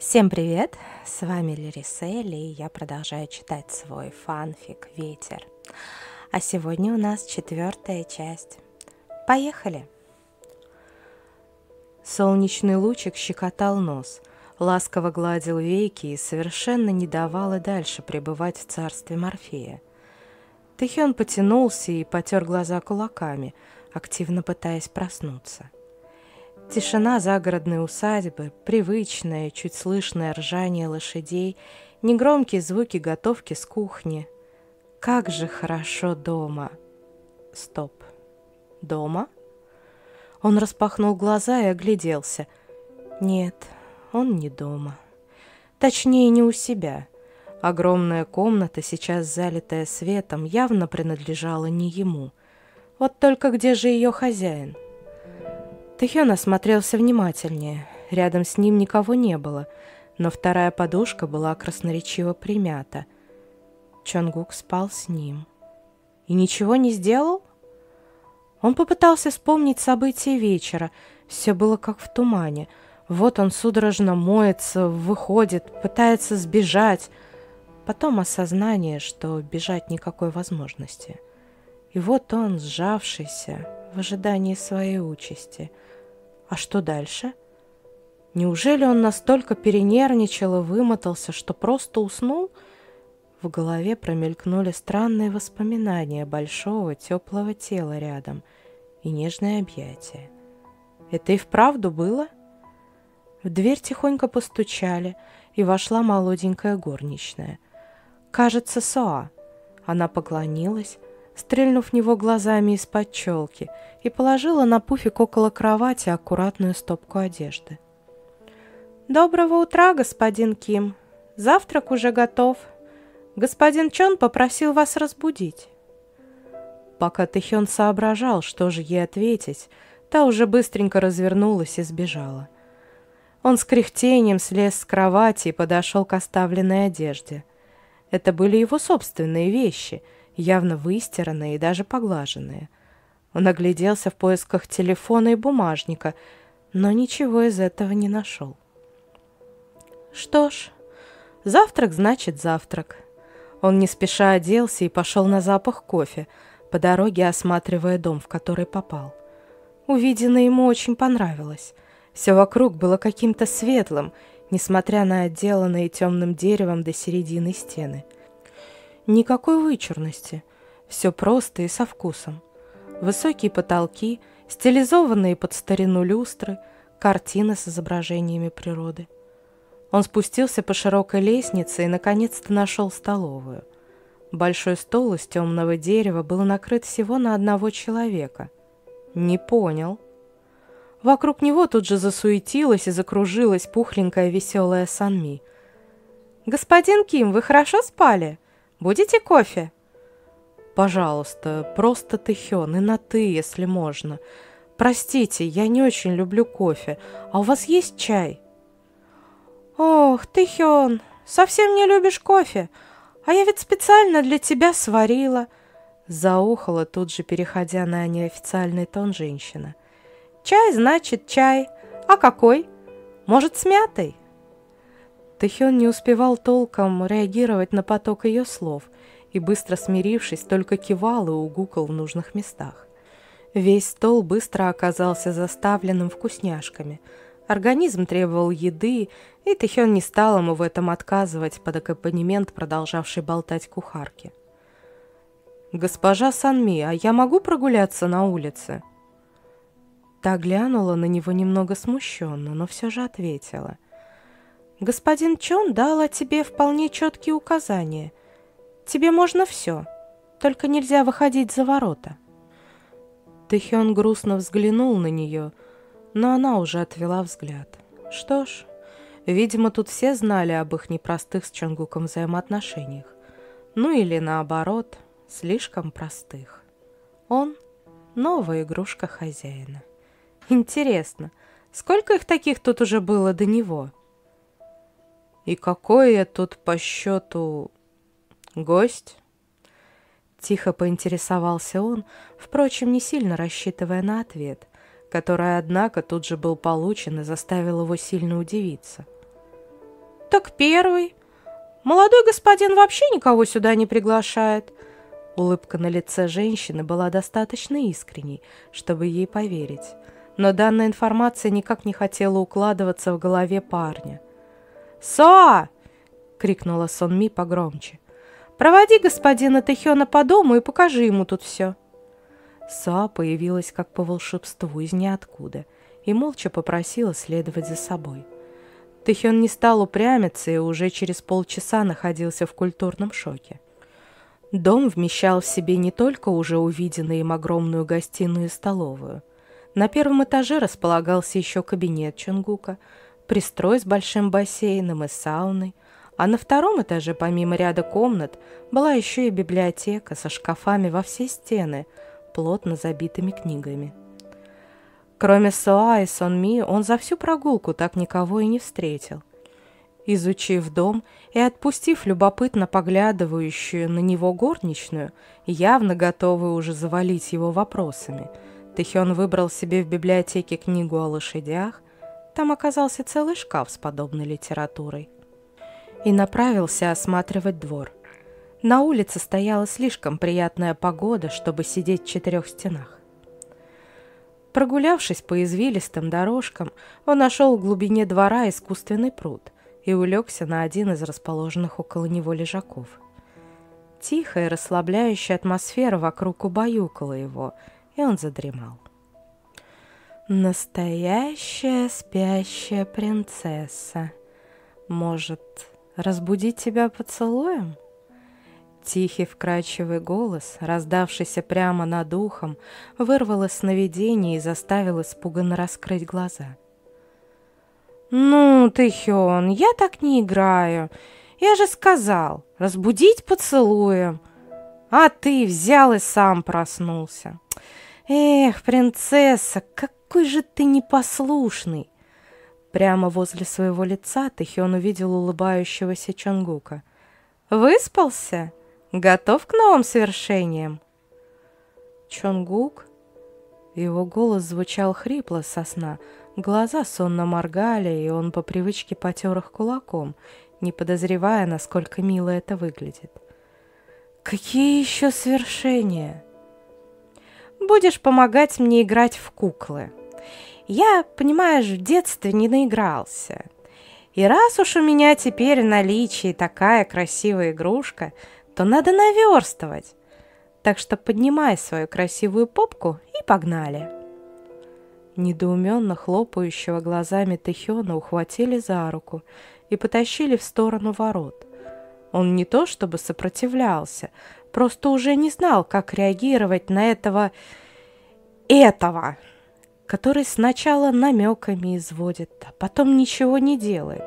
Всем привет! С вами Лирисель, и я продолжаю читать свой фанфик «Ветер». А сегодня у нас 4-я часть. Поехали! Солнечный лучик щекотал нос, ласково гладил веки и совершенно не давал и дальше пребывать в царстве Морфея. Тэхён потянулся и потер глаза кулаками, активно пытаясь проснуться. Тишина загородной усадьбы, привычное, чуть слышное ржание лошадей, негромкие звуки готовки с кухни. Как же хорошо дома! Стоп. Дома? Он распахнул глаза и огляделся. Нет, он не дома. Точнее, не у себя. Огромная комната, сейчас залитая светом, явно принадлежала не ему. Вот только где же ее хозяин? Тэхён осмотрелся внимательнее. Рядом с ним никого не было, но вторая подушка была красноречиво примята. Чонгук спал с ним. И ничего не сделал? Он попытался вспомнить события вечера. Все было как в тумане. Вот он судорожно моется, выходит, пытается сбежать. Потом осознание, что бежать никакой возможности. И вот он, сжавшийся, в ожидании своей участи. А что дальше? Неужели он настолько перенервничал и вымотался, что просто уснул? В голове промелькнули странные воспоминания большого теплого тела рядом и нежное объятие. Это и вправду было? В дверь тихонько постучали, и вошла молоденькая горничная. Кажется, Соа. Она поклонилась, стрельнув в него глазами из-под челки, и положила на пуфик около кровати аккуратную стопку одежды. «Доброго утра, господин Ким. Завтрак уже готов. Господин Чон попросил вас разбудить». Пока Тэхён соображал, что же ей ответить, та уже быстренько развернулась и сбежала. Он с кряхтением слез с кровати и подошел к оставленной одежде. Это были его собственные вещи, явно выстиранные и даже поглаженные. Он огляделся в поисках телефона и бумажника, но ничего из этого не нашел. Что ж, завтрак значит завтрак. Он не спеша оделся и пошел на запах кофе, по дороге осматривая дом, в который попал. Увиденное ему очень понравилось. Все вокруг было каким-то светлым, несмотря на отделанные темным деревом до середины стены. Никакой вычурности, все просто и со вкусом. Высокие потолки, стилизованные под старину люстры, картины с изображениями природы. Он спустился по широкой лестнице и наконец-то нашел столовую. Большой стол из темного дерева был накрыт всего на одного человека. Не понял. Вокруг него тут же засуетилась и закружилась пухленькая веселая Санми. «Господин Ким, вы хорошо спали? Будете кофе?» «Пожалуйста, просто Тэхён, и на «ты», если можно. Простите, я не очень люблю кофе. А у вас есть чай?» «Ох, Тэхён, совсем не любишь кофе? А я ведь специально для тебя сварила!» Заохала, тут же переходя на неофициальный тон женщина. «Чай значит чай. А какой? Может, с мятой?» Тэхён не успевал толком реагировать на поток ее слов и, быстро смирившись, только кивал и угукал в нужных местах. Весь стол быстро оказался заставленным вкусняшками. Организм требовал еды, и Тэхён не стал ему в этом отказывать под аккомпанемент продолжавшей болтать кухарки. «Госпожа Санми, а я могу прогуляться на улице?» Та глянула на него немного смущенно, но все же ответила. «Господин Чон дал о тебе вполне четкие указания. Тебе можно все, только нельзя выходить за ворота». Тэхён грустно взглянул на нее, но она уже отвела взгляд. Что ж, видимо, тут все знали об их непростых с Чонгуком взаимоотношениях. Ну или наоборот, слишком простых. Он — новая игрушка хозяина. Интересно, сколько их таких тут уже было до него? «И какой я тут по счету гость?» Тихо поинтересовался он, впрочем, не сильно рассчитывая на ответ, который, однако, тут же был получен и заставил его сильно удивиться. так первый. Молодой господин вообще никого сюда не приглашает». Улыбка на лице женщины была достаточно искренней, чтобы ей поверить. Но данная информация никак не хотела укладываться в голове парня. «Соа!» — крикнула Сонми погромче. «Проводи господина Тэхёна по дому и покажи ему тут все». Соа появилась как по волшебству из ниоткуда и молча попросила следовать за собой. Тэхён не стал упрямиться и уже через полчаса находился в культурном шоке. Дом вмещал в себе не только уже увиденную им огромную гостиную и столовую. На первом этаже располагался еще кабинет Чонгука, пристрой с большим бассейном и сауной, а на втором этаже, помимо ряда комнат, была еще и библиотека со шкафами во все стены, плотно забитыми книгами. Кроме Соа и Сонми, он за всю прогулку так никого и не встретил. Изучив дом и отпустив любопытно поглядывающую на него горничную, явно готовую уже завалить его вопросами, Тэхён выбрал себе в библиотеке книгу о лошадях, там оказался целый шкаф с подобной литературой, и направился осматривать двор. На улице стояла слишком приятная погода, чтобы сидеть в четырех стенах. Прогулявшись по извилистым дорожкам, он нашел в глубине двора искусственный пруд и улегся на один из расположенных около него лежаков. Тихая, расслабляющая атмосфера вокруг убаюкала его, и он задремал. «Настоящая спящая принцесса. Может, разбудить тебя поцелуем?» Тихий вкрадчивый голос, раздавшийся прямо над ухом, вырвал из сновидения и заставил испуганно раскрыть глаза. «Ну, Тэхён, я так не играю. Я же сказал, разбудить поцелуем. А ты взял и сам проснулся. Эх, принцесса, какой же ты непослушный!» Прямо возле своего лица Тэхён увидел улыбающегося Чонгука. «Выспался? Готов к новым свершениям?» Чонгук? Его голос звучал хрипло со сна, глаза сонно моргали, и он по привычке потер их кулаком, не подозревая, насколько мило это выглядит. «Какие еще свершения?» «Будешь помогать мне играть в куклы. Я, понимаешь, в детстве не наигрался. И раз уж у меня теперь в наличии такая красивая игрушка, то надо наверстывать. Так что поднимай свою красивую попку и погнали». Недоуменно хлопающего глазами Тэхёна ухватили за руку и потащили в сторону ворот. Он не то чтобы сопротивлялся, просто уже не знал, как реагировать на этого, который сначала намеками изводит, а потом ничего не делает.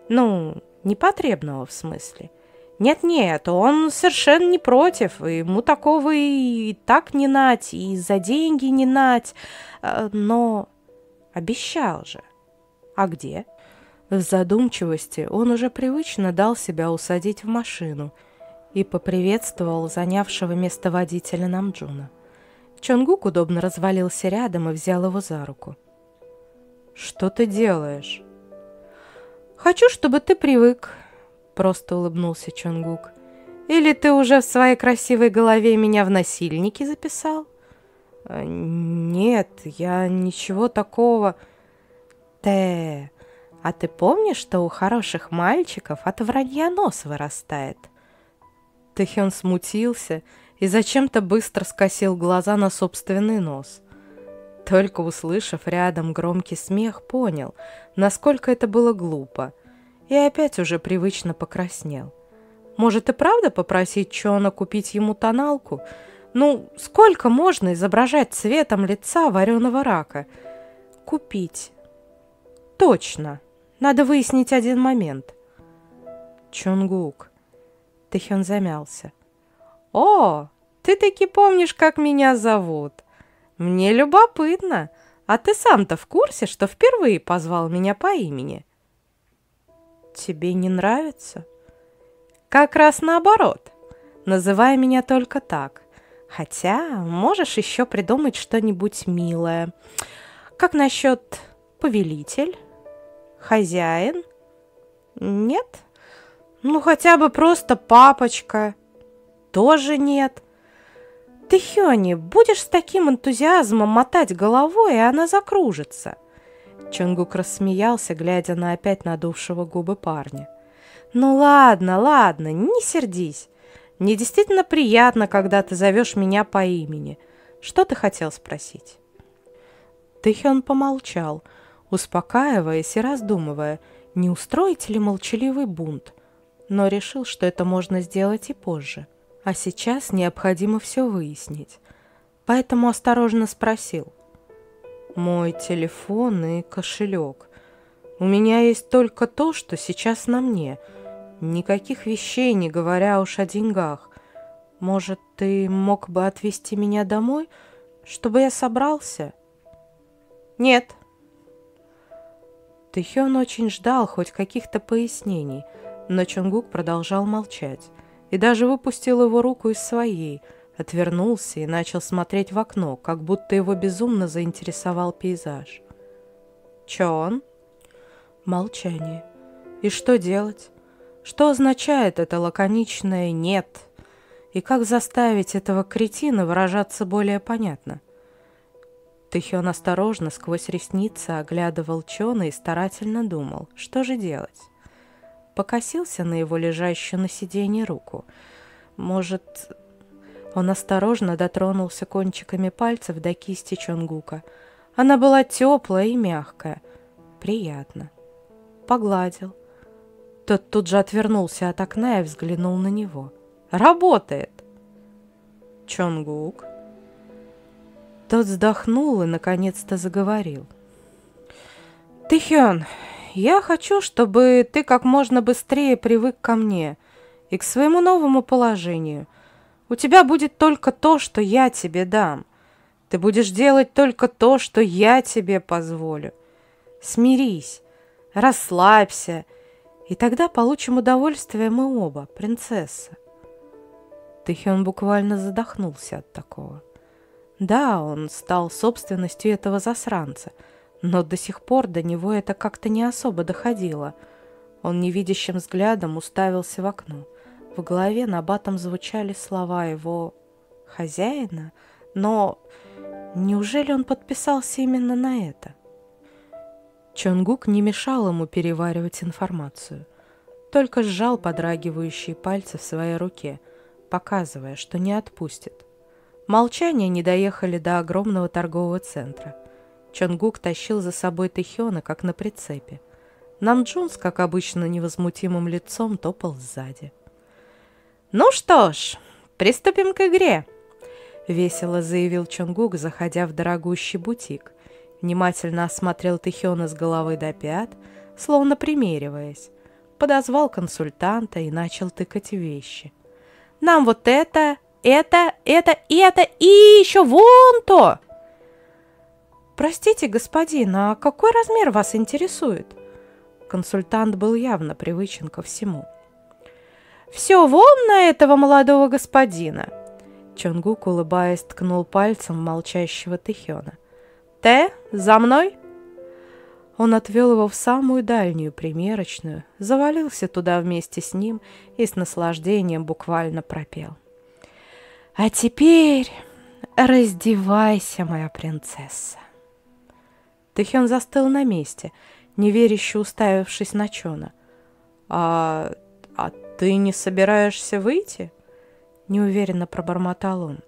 Ну, непотребного в смысле. Нет-нет, он совершенно не против, ему такого и так не нать, и за деньги не нать, но обещал же. А где? В задумчивости он уже привычно дал себя усадить в машину и поприветствовал занявшего место водителя Намджуна. Чонгук удобно развалился рядом и взял его за руку. «Что ты делаешь?» «Хочу, чтобы ты привык», — просто улыбнулся Чонгук. «Или ты уже в своей красивой голове меня в насильники записал?» «Нет, я ничего такого...» А ты помнишь, что у хороших мальчиков от вранья нос вырастает?» Тэхён смутился и зачем-то быстро скосил глаза на собственный нос. Только услышав рядом громкий смех, понял, насколько это было глупо, и опять уже привычно покраснел. Может и правда попросить Чона купить ему тоналку? Ну, сколько можно изображать цветом лица вареного рака? Купить. Точно. Надо выяснить один момент. Чонгук. Тэхён замялся. «О, ты таки помнишь, как меня зовут? Мне любопытно. А ты сам-то в курсе, что впервые позвал меня по имени?» «Тебе не нравится?» «Как раз наоборот. Называй меня только так. Хотя можешь еще придумать что-нибудь милое. Как насчет повелитель? Хозяин?» Нет. Ну, хотя бы просто папочка. Тоже нет. Ты, Хёни, будешь с таким энтузиазмом мотать головой, и она закружится. Чонгук рассмеялся, глядя на опять надувшего губы парня. Ну ладно, ладно, не сердись. Мне действительно приятно, когда ты зовешь меня по имени. Что ты хотел спросить? Тэхён помолчал, успокаиваясь и раздумывая, не устроить ли молчаливый бунт, но решил, что это можно сделать и позже. А сейчас необходимо все выяснить. Поэтому осторожно спросил. Мой телефон и кошелек. У меня есть только то, что сейчас на мне. Никаких вещей, не говоря уж о деньгах. Может, ты мог бы отвезти меня домой, чтобы я собрался? Нет. Тэхён очень ждал хоть каких-то пояснений, но Чонгук продолжал молчать и даже выпустил его руку из своей, отвернулся и начал смотреть в окно, как будто его безумно заинтересовал пейзаж. Чон? Молчание. И что делать? Что означает это лаконичное «нет»? И как заставить этого кретина выражаться более понятно? Тэхён осторожно сквозь ресницы оглядывал Чона и старательно думал, что же делать. Покосился на его лежащую на сиденье руку. Может, он осторожно дотронулся кончиками пальцев до кисти Чонгука. Она была теплая и мягкая. Приятно. Погладил. Тот тут же отвернулся от окна и взглянул на него. «Работает!» «Чонгук?» Тот вздохнул и наконец-то заговорил. «Тэхён, я хочу, чтобы ты как можно быстрее привык ко мне и к своему новому положению. У тебя будет только то, что я тебе дам. Ты будешь делать только то, что я тебе позволю. Смирись, расслабься, и тогда получим удовольствие мы оба, принцесса». Тэхён буквально задохнулся от такого. Да, он стал собственностью этого засранца, но до сих пор до него это как-то не особо доходило. Он невидящим взглядом уставился в окно. В голове набатом звучали слова его хозяина, но неужели он подписался именно на это? Чонгук не мешал ему переваривать информацию, только сжал подрагивающие пальцы в своей руке, показывая, что не отпустит. Молчание не доехали до огромного торгового центра. Чонгук тащил за собой Тэхёна, как на прицепе. Намджун, как обычно, невозмутимым лицом топал сзади. «Ну что ж, приступим к игре», — весело заявил Чонгук, заходя в дорогущий бутик. Внимательно осмотрел Тэхёна с головы до пят, словно примериваясь. Подозвал консультанта и начал тыкать вещи. «Нам вот это и еще вон то!» «Простите, господин, а какой размер вас интересует?» Консультант был явно привычен ко всему. «Все вон на этого молодого господина!» Чонгук, улыбаясь, ткнул пальцем в молчащего Тэхёна. За мной!» Он отвел его в самую дальнюю примерочную, завалился туда вместе с ним и с наслаждением буквально пропел. «А теперь раздевайся, моя принцесса!» Тэхён застыл на месте, неверяще уставившись на Чона. «А ты не собираешься выйти?» — неуверенно пробормотал он.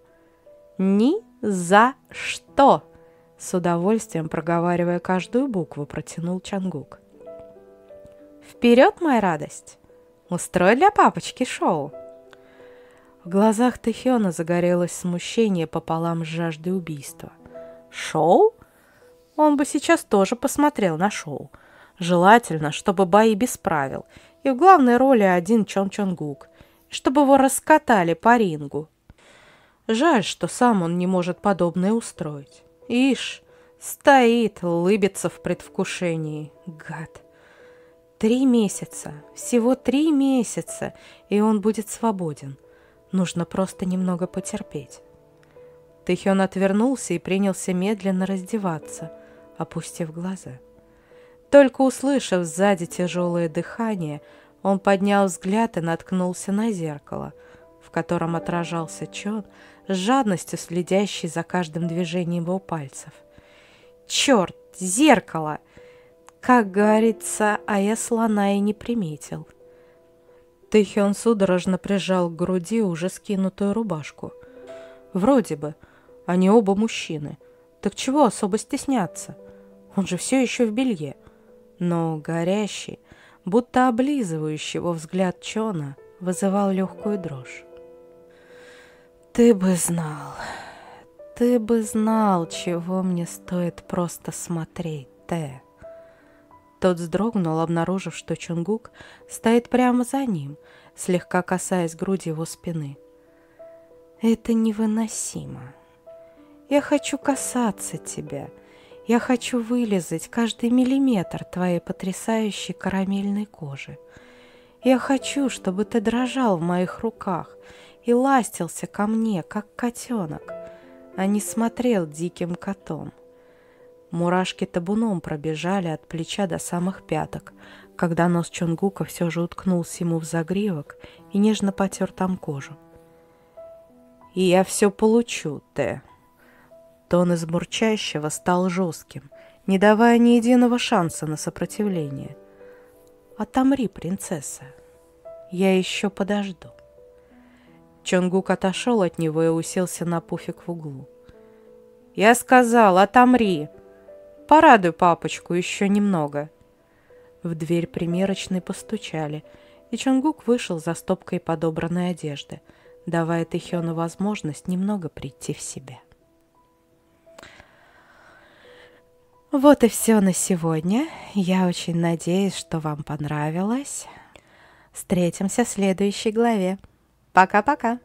«Ни за что!» — с удовольствием проговаривая каждую букву, протянул Чонгук. «Вперед, моя радость! Устрой для папочки шоу!» В глазах Тэхёна загорелось смущение пополам с жаждой убийства. «Шоу?» Он бы сейчас тоже посмотрел на шоу. Желательно, чтобы бои без правил, и в главной роли один Чон Чонгук, и чтобы его раскатали по рингу. Жаль, что сам он не может подобное устроить. Ишь, стоит, улыбится в предвкушении, гад. 3 месяца, всего 3 месяца, и он будет свободен. Нужно просто немного потерпеть. Тэхён отвернулся и принялся медленно раздеваться, опустив глаза. Только услышав сзади тяжелое дыхание, он поднял взгляд и наткнулся на зеркало, в котором отражался Чон, с жадностью следящий за каждым движением его пальцев. «Черт, зеркало!» Как говорится, а я слона и не приметил. Тэхён судорожно прижал к груди уже скинутую рубашку. Вроде бы, они оба мужчины. Так чего особо стесняться? Он же все еще в белье. Но горящий, будто облизывающий его взгляд Чона, вызывал легкую дрожь. Ты бы знал, чего мне стоит просто смотреть, Тэ. Тот вздрогнул, обнаружив, что Чонгук стоит прямо за ним, слегка касаясь груди его спины. Это невыносимо. Я хочу касаться тебя. Я хочу вылизать каждый миллиметр твоей потрясающей карамельной кожи. Я хочу, чтобы ты дрожал в моих руках и ластился ко мне, как котенок, а не смотрел диким котом. Мурашки табуном пробежали от плеча до самых пяток, когда нос Чонгука все же уткнулся ему в загривок и нежно потер там кожу. «И я все получу, Тэ». Тон из бурчащего стал жестким, не давая ни единого шанса на сопротивление. «Отомри, принцесса, я еще подожду». Чонгук отошел от него и уселся на пуфик в углу. «Я сказал, отомри! Порадуй папочку еще немного». В дверь примерочной постучали, и Чонгук вышел за стопкой подобранной одежды, давая Тэхёну возможность немного прийти в себя. Вот и все на сегодня. Я очень надеюсь, что вам понравилось. Встретимся в следующей главе. Пока-пока!